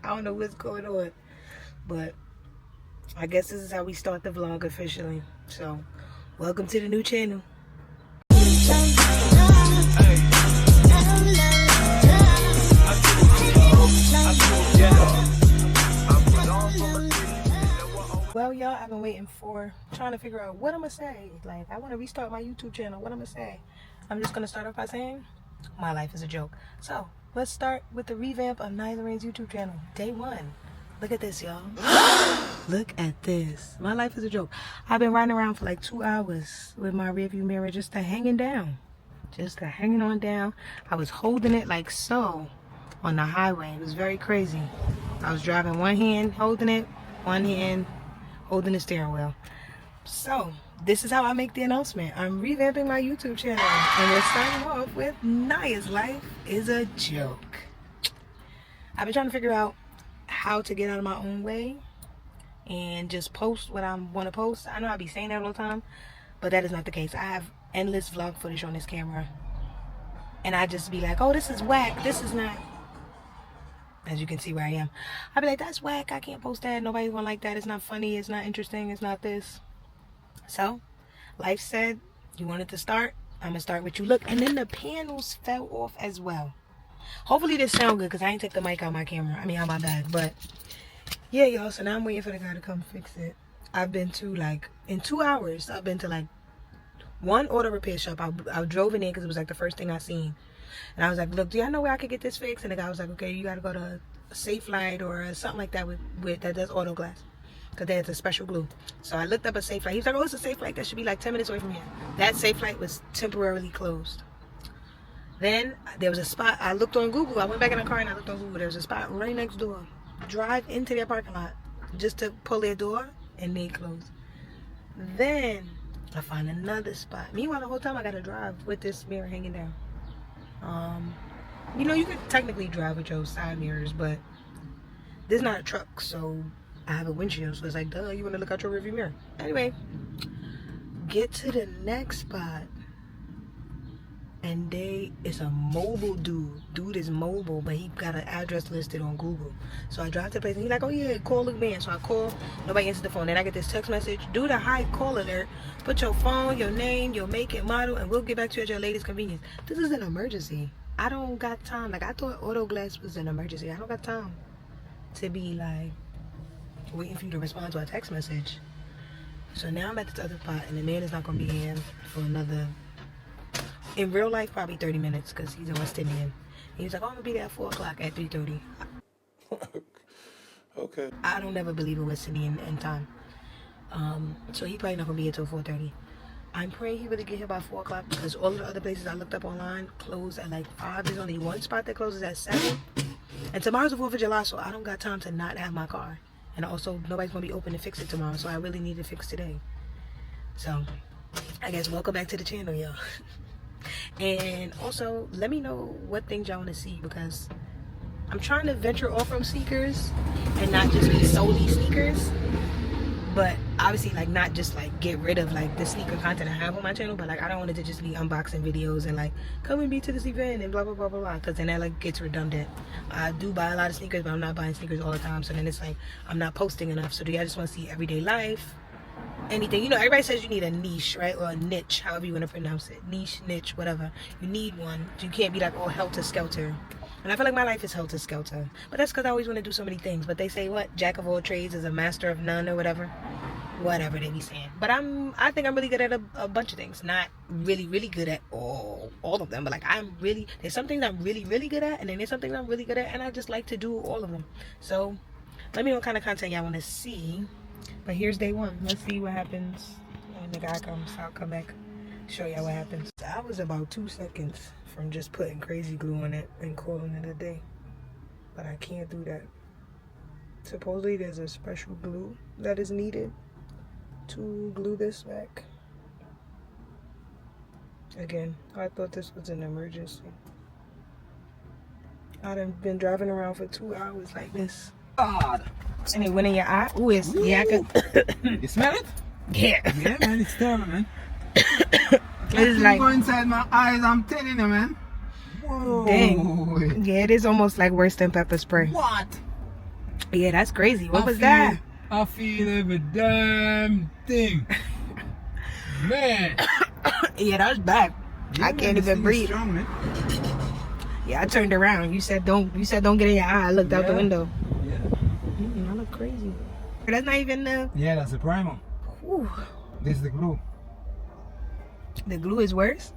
I don't know what's going on. But I guess this is how we start the vlog officially. So, welcome to the new channel. Well, y'all, I've been waiting trying to figure out what I'm gonna say. Like, I want to restart my YouTube channel. What I'm gonna say? I'm just gonna start off by saying my life is a joke. So let's start with the revamp of Nyla Rain's YouTube channel. Day 1. Look at this, y'all. Look at this. My life is a joke. I've been riding around for like 2 hours with my rearview mirror just hanging down. Just hanging on down. I was holding it like so on the highway. It was very crazy. I was driving one hand holding it, one hand holding the steering wheel. So this is how I make the announcement. I'm revamping my YouTube channel, and we're starting off with Naya's life is a joke. I've been trying to figure out how to get out of my own way and just post what I want to post. I know I be saying that all the time, but that is not the case. I have endless vlog footage on this camera, and I just be like, oh, this is whack, this is not. As you can see where I am, I'd be like, that's whack, I can't post that, nobody's gonna like that, it's not funny, it's not interesting, it's not this. So life said, you wanted to start, I'm gonna start with you. Look, and then the panels fell off as well. Hopefully this sound good, because I ain't take the mic out my camera, out my bag. But yeah, y'all, so now I'm waiting for the guy to come fix it. I've been to, like, in 2 hours, I've been to like one auto repair shop. I drove in there because it was like the first thing I seen. And I was like, look, do y'all know where I could get this fixed? And the guy was like, okay, you got to go to a Safe Light or something like that with that does auto glass. Because there's a special glue. So I looked up a Safe Light. He was like, oh, it's a Safe Light that should be like 10 minutes away from here. That Safe Light was temporarily closed. Then there was a spot. I looked on Google. I went back in the car and I looked on Google. There was a spot right next door. Drive into their parking lot just to pull their door, and they closed. Then I find another spot. Meanwhile, the whole time I got to drive with this mirror hanging down. You know, you could technically drive with your side mirrors, but this is not a truck, so I have a windshield, so it's like, duh, you want to look out your rearview mirror. Anyway, get to the next spot, and it's a mobile dude. Dude is mobile, but he got an address listed on Google. So I drive to the place, and he's like, oh yeah, call the man. So I call, nobody answers the phone. Then I get this text message, do the high call alert, put your phone, your name, your make and model, and we'll get back to you at your latest convenience. This is an emergency. I don't got time. Like, I thought auto glass was an emergency. I don't got time to be like waiting for you to respond to a text message. So now I'm at this other spot, and the man is not gonna be here for another, in real life, probably 30 minutes, because he's a West Indian. And he was like, oh, I'm gonna be there at 4 o'clock at 3:30. Okay. I don't ever believe in West Indian in time. So he probably not gonna be here till 4:30. I'm praying he really get here by 4 o'clock, because all of the other places I looked up online close at like 5. There's only one spot that closes at 7. And tomorrow's the 4th of July, so I don't got time to not have my car. And also, nobody's gonna be open to fix it tomorrow, so I really need to fix today. So, I guess welcome back to the channel, y'all. And also, let me know what things y'all want to see, because I'm trying to venture off from sneakers and not just be solely sneakers. But obviously, like, not just like get rid of like the sneaker content I have on my channel, but like I don't want it to just be unboxing videos and like come and be to this event and blah blah blah blah blah, because then that like gets redundant. I do buy a lot of sneakers, but I'm not buying sneakers all the time, so then it's like I'm not posting enough. So do y'all just want to see everyday life, anything? You know, everybody says you need a niche, right? Or a niche, however you want to pronounce it. Niche, niche, whatever. You need one. You can't be like all helter skelter. And I feel like my life is helter skelter. But that's because I always want to do so many things. But they say, what? Jack of all trades is a master of none, or whatever. Whatever they be saying. But I think I'm really good at a bunch of things. Not really, really good at all of them. But like there's some things I'm really, really good at. And then there's something I'm really good at. And I just like to do all of them. So let me know what kind of content y'all want to see. But here's day 1. Let's see what happens when the guy comes. I'll come back, show y'all what happens. I was about 2 seconds from just putting crazy glue on it and calling it a day. But I can't do that. Supposedly there's a special glue that is needed to glue this back. Again, I thought this was an emergency. I've been driving around for 2 hours like this. God. And it went in your eye. Ooh, it's, yeah, I could. You smell it? Yeah. Yeah, man, it's terrible, man. It's like go inside my eyes, I'm telling you, man. Whoa. Dang. Yeah, it is almost like worse than pepper spray. What? Yeah, that's crazy. What I was feel, that? I feel every damn thing. Man. Yeah, that was bad. Yeah, I man, can't this even thing is breathe. strong, man. Yeah, I turned around. You said don't get in your eye. I looked out the window. Yeah. I look crazy. That's not even the... Yeah, that's the primer. Whew. This is the glue. The glue is worse?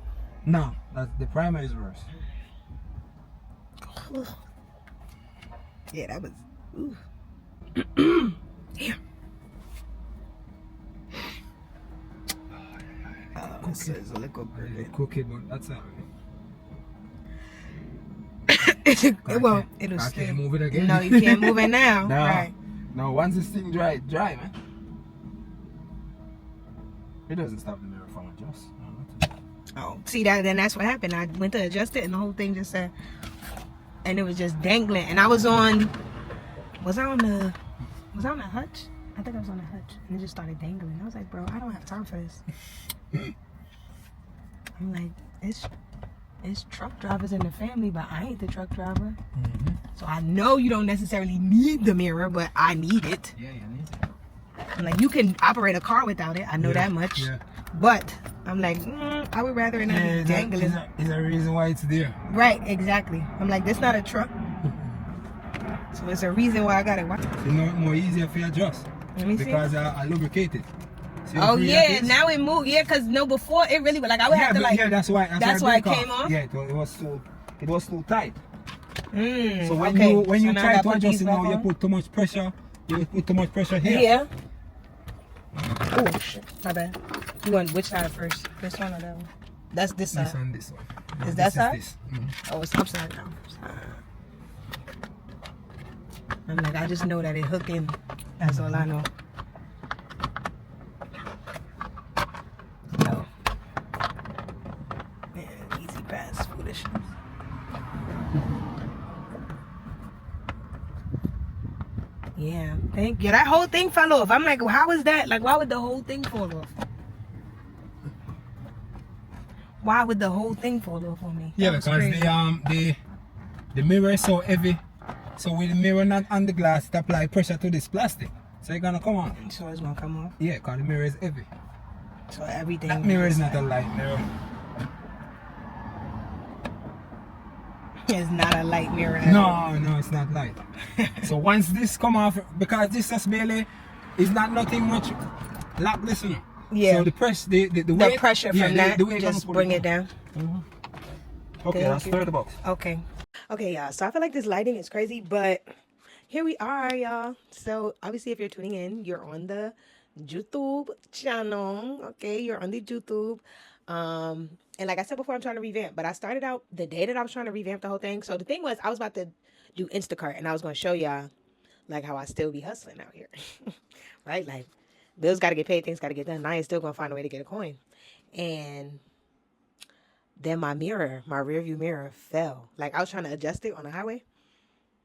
No, that's the primer is worse. Yeah, that was... Ooh. Damn. This is a little Cookie, but that's it. Well, it'll I stay. can't move it again. No, you can't move it now. No. Right. No, once this thing dry, man. It doesn't stop the mirror from adjust. Oh, see that? Then that's what happened. I went to adjust it, and the whole thing just said, and it was just dangling. And I was on. Was I on the hutch? I think I was on the hutch, and it just started dangling. I was like, bro, I don't have time for this. I'm like, it's truck drivers in the family, but I ain't the truck driver. Mm-hmm. So I know you don't necessarily need the mirror, but I need it. Yeah, you need it. I'm like, you can operate a car without it. I know that much. Yeah. But I'm like, I would rather it not be dangling. Is a reason why it's there. Right, exactly. I'm like, this not a truck. So it's a reason why I got it. Why? You know, more easier for you adjust. Let me see. Because I lubricate it. See how Oh free yeah, that is? now it moved. Yeah, cause no, before it really was like I would have to like. Yeah, that's why it came off. Yeah, it was too tight. So when okay. you So now I try gotta to put adjust these it back now, you on? put too much pressure. You put too much pressure here. Yeah. Oh shit, my bad. You want which side first? This one or that one? That's this side. This one, this one. No, Is that this side? This. Mm-hmm. Oh, it's upside down. I'm like, I just know that it hook in. That's all I know. No. Man, easy pass, foolishness. Yeah, thank you. That whole thing fell off. I'm like, well, how is that? Like, why would the whole thing fall off? Why would the whole thing fall off on me? Yeah, That was because crazy. the mirror is so heavy. So with the mirror not on the glass, it apply pressure to this plastic. So it's gonna come on. So it's gonna come off. Yeah, because the mirror is heavy. So everything. That mirror is not a light mirror. It's not a light mirror. At all. No, it's not light. So once this come off, because this just barely is not nothing much lap listener. Yeah. So the weight, pressure from that, the weight just gonna bring pull it down. Okay, Thank that's you. $30. Okay. Okay, y'all. So I feel like this lighting is crazy, but here we are, y'all. So obviously, if you're tuning in, you're on the YouTube channel. Okay, you're on the YouTube. And like I said before, I'm trying to revamp, but I started out the day that I was trying to revamp the whole thing. So the thing was, I was about to do Instacart, and I was going to show y'all like how I still be hustling out here, right? Like bills got to get paid, things got to get done. I ain't still going to find a way to get a coin. And then my rear view mirror fell. Like I was trying to adjust it on the highway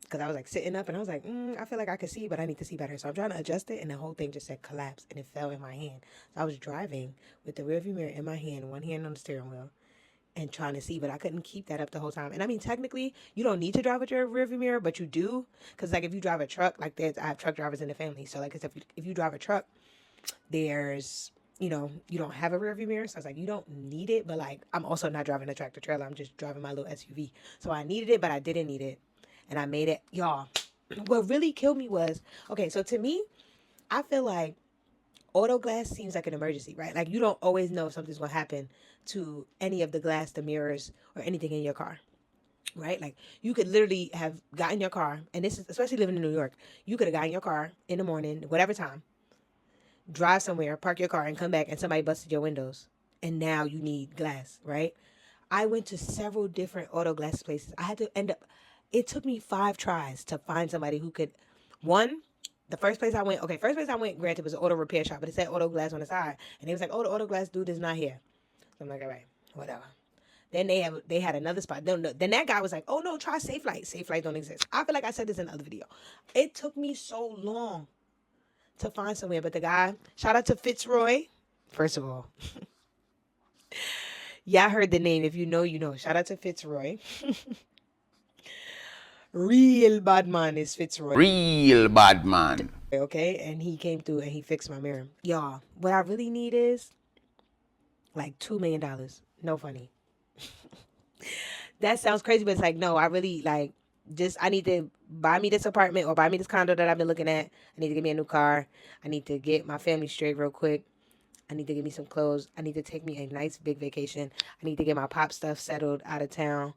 because I was like sitting up and I was like, I feel like I could see, but I need to see better. So I'm trying to adjust it and the whole thing just said collapse and it fell in my hand. So I was driving with the rear view mirror in my hand, one hand on the steering wheel and trying to see, but I couldn't keep that up the whole time. And I mean, technically you don't need to drive with your rear view mirror, but you do. Cause like if you drive a truck, like I have truck drivers in the family. So like, if you drive a truck, there's, you know, you don't have a rear view mirror. So I was like, you don't need it. But like, I'm also not driving a tractor trailer. I'm just driving my little SUV. So I needed it, but I didn't need it. And I made it. Y'all, what really killed me was, okay, so to me, I feel like auto glass seems like an emergency, right? Like you don't always know if something's going to happen to any of the glass, the mirrors, or anything in your car. Right? Like you could literally have gotten in your car, and this is especially living in New York, you could have gotten in your car in the morning, whatever time, drive somewhere, park your car, and come back, and somebody busted your windows, and now you need glass, right? I went to several different auto glass places. I had to it took me 5 tries to find somebody who could, the first place I went, granted, was an auto repair shop, but it said auto glass on the side, and they was like, oh, the auto glass dude is not here. So I'm like, all right, whatever. Then they had another spot. No, then that guy was like, oh no, try Safe Light. Safe Light don't exist. I feel like I said this in another video. It took me so long to find somewhere, but the guy, shout out to Fitzroy, first of all. Y'all heard the name. If you know, you know. Shout out to Fitzroy. Real bad man is Fitzroy. Real bad man. Okay, and he came through and he fixed my mirror. Y'all, what I really need is like $2 million. No funny. That sounds crazy, but it's like, no, I really like just, I need to buy me this apartment or buy me this condo that I've been looking at. I need to get me a new car. I need to get my family straight real quick. I need to get me some clothes. I need to take me a nice big vacation. I need to get my pop stuff settled out of town.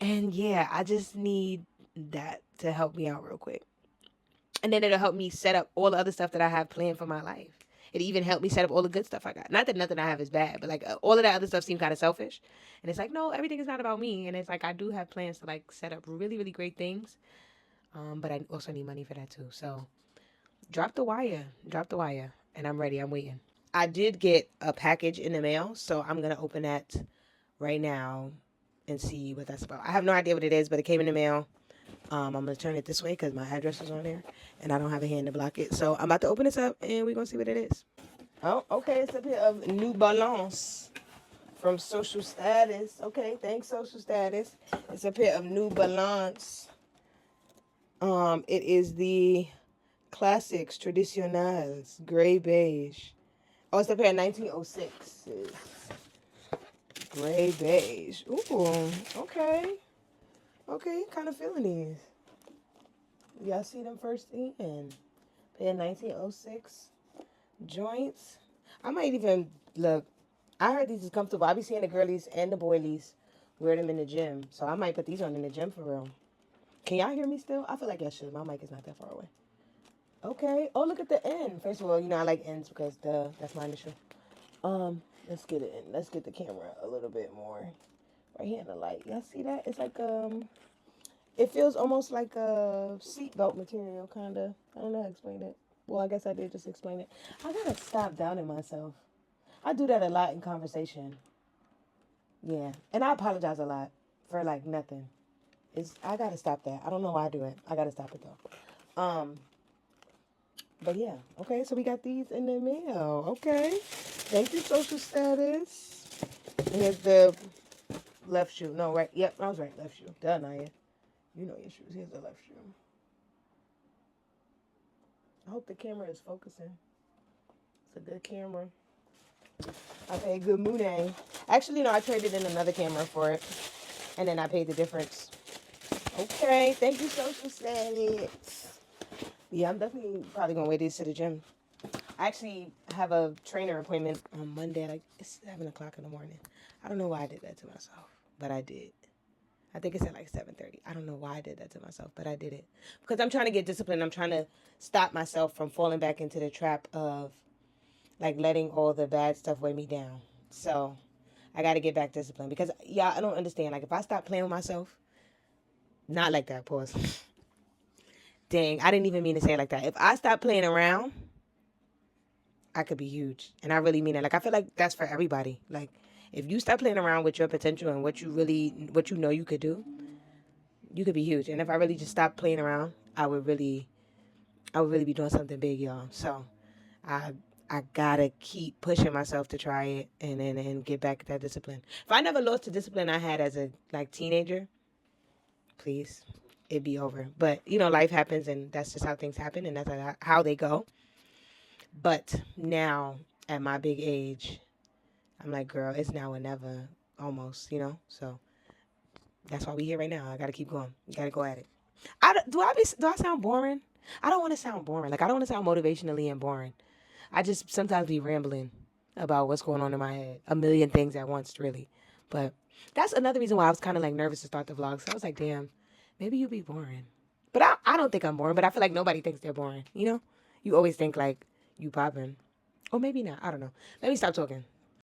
And yeah, I just need that to help me out real quick. And then it'll help me set up all the other stuff that I have planned for my life. It even helped me set up all the good stuff I got. Not that nothing I have is bad, but like all of that other stuff seemed kind of selfish. And it's like, no, everything is not about me. And it's like, I do have plans to like set up really, really great things. But I also need money for that too. So drop the wire, and I'm ready. I'm waiting. I did get a package in the mail, so I'm going to open that right now and see what that's about. I have no idea what it is, but it came in the mail. I'm going to turn it this way because my address is on there, and I don't have a hand to block it. So I'm about to open this up, and we're going to see what it is. Oh, okay. It's a bit of New Balance from Social Status. Okay, thanks, Social Status. It's a pair of New Balance. It is the Classics Traditionals, gray beige. Oh, it's a pair of 1906s. Gray beige. Ooh, okay. Okay, kind of feeling these. Y'all see them first in. Pair of 1906 joints. I might even look. I heard these is comfortable. I be seeing the girlies and the boilies wear them in the gym. So I might put these on in the gym for real. Can y'all hear me still? I feel like y'all should. My mic is not that far away. Okay. Oh, look at the end. First of all, you know I like ends because that's my initial. Let's get it in. Let's get the camera a little bit more right here in the light. Y'all see that? It's like it feels almost like a seatbelt material, kinda. I don't know how to explain it. Well, I guess I did just explain it. I gotta stop doubting myself. I do that a lot in conversation. Yeah, and I apologize a lot for like nothing. I gotta stop that. I don't know why I do it. I gotta stop it though. But yeah, okay, so we got these in the mail. Okay. Thank you, Social Status. And here's the left shoe. No, right. Yep, I was right. Left shoe. Duh, Naya. You know your shoes. Here's the left shoe. I hope the camera is focusing. It's a good camera. I paid good money. Actually, no, I traded in another camera for it. And then I paid the difference. Okay, thank you, Social Status. Yeah, I'm definitely probably going to wear these to the gym. I actually have a trainer appointment on Monday at like 7 o'clock in the morning. I don't know why I did that to myself, but I did. I think it's at like 7:30. I don't know why I did that to myself, but I did it. Because I'm trying to get disciplined. I'm trying to stop myself from falling back into the trap of like letting all the bad stuff weigh me down. So I got to get back disciplined because, yeah, I don't understand. Like if I stop playing with myself, not like that, pause. Dang, I didn't even mean to say it like that. If I stop playing around, I could be huge. And I really mean it. Like, I feel like that's for everybody. Like, if you stop playing around with your potential and what you know you could do, you could be huge. And if I really just stopped playing around, I would really be doing something big, y'all. So, I gotta keep pushing myself to try it and get back that discipline. If I never lost the discipline I had as a, like, teenager, please, it'd be over. But, you know, life happens, and that's just how things happen, and that's how they go. But now, at my big age, I'm like, girl, it's now or never, almost, you know? So, that's why we here right now. I gotta keep going. You gotta go at it. Do I sound boring? I don't want to sound boring. Like, I don't want to sound motivationally and boring. I just sometimes be rambling about what's going on in my head. A million things at once, really. But that's another reason why I was kind of like nervous to start the vlog. So I was like, damn, maybe you'll be boring. But I don't think I'm boring, but I feel like nobody thinks they're boring, you know? You always think like you popping. Or maybe not. I don't know. Let me stop talking.